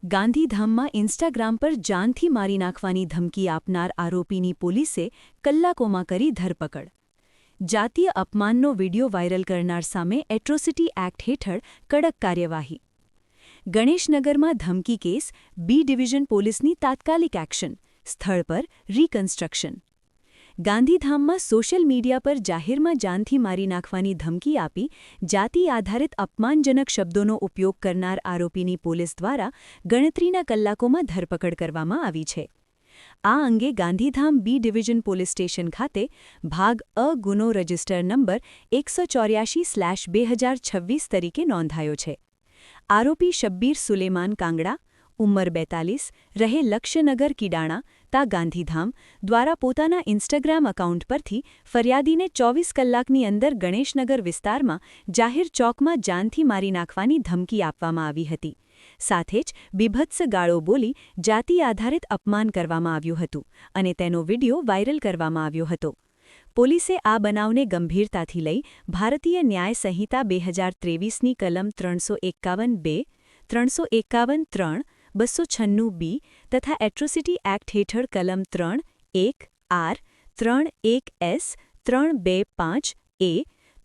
ગાંધીધામમાં ઇન્સ્ટાગ્રામ પર જાનથી મારી નાખવાની ધમકી આપનાર આરોપીની પોલીસે કલાકોમાં કરી ધરપકડ. જાતીય અપમાનનો વિડિયો વાયરલ કરનાર સામે એટ્રોસિટી એક્ટ હેઠળ કડક કાર્યવાહી. ગણેશનગરમાં ધમકી કેસ, બી ડિવિઝન પોલીસની તાત્કાલિક એક્શન, સ્થળ પર રિકન્સ્ટ્રક્શન. ગાંધીધામમાં સોશિયલ મીડિયા પર જાહેરમાં જાનથી મારી નાખવાની ધમકી આપી જાતિ આધારિત અપમાનજનક શબ્દોનો ઉપયોગ કરનાર આરોપીની પોલીસ દ્વારા ગણતરીના કલાકોમાં ધરપકડ કરવામાં આવી છે. આ અંગે Gandhidham B division police station ખાતે ભાગ અ ગુનો રજિસ્ટર નંબર 184/2026 તરીકે નોંધાયો છે. આરોપી શબ્બીર સુલેમાન કાંગડા, ઉંમર 42, રહે લક્ષ્યનગર કિડાણા, તા ગાંધીધામ, દ્વારા પોતાના ઇન્સ્ટાગ્રામ એકાઉન્ટ પરથી ફરિયાદીને 24 કલાકની અંદર ગણેશનગર વિસ્તારમાં જાહેર ચોકમાં જાનથી મારી નાખવાની ધમકી આપવામાં આવી હતી. સાથે જ બીભત્સ ગાળો બોલી જાતિ આધારિત અપમાન કરવામાં આવ્યું હતું અને તેનો વિડિયો વાયરલ કરવામાં આવ્યો હતો. પોલીસે આ બનાવને ગંભીરતાથી લઈ ભારતીય ન્યાય સંહિતા 2023ની કલમ 351(2), 351(3), 296(b) તથા એટ્રોસિટી એક્ટ હેઠળ કલમ 3(1)(r), 3(1)(s), 3(2)(5)(a),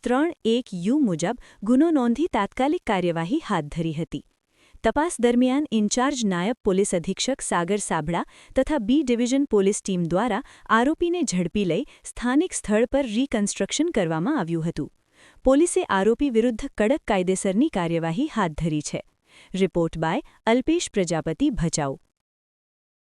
3(1)(u) મુજબ ગુનો નોંધી તાત્કાલિક કાર્યવાહી હાથ ધરી હતી. તપાસ દરમિયાન ઇન્ચાર્જ નાયબ પોલીસ અધિક્ષક સાગર સાબળા તથા બી ડિવિઝન પોલીસ ટીમ દ્વારા આરોપીને ઝડપી લઈ સ્થાનિક સ્થળ પર રિકન્સ્ટ્રક્શન કરવામાં આવ્યું હતું. પોલીસે આરોપી વિરુદ્ધ કડક કાયદેસરની કાર્યવાહી હાથ ધરી છે. Report by Alpesh Prajapati, Bhachau.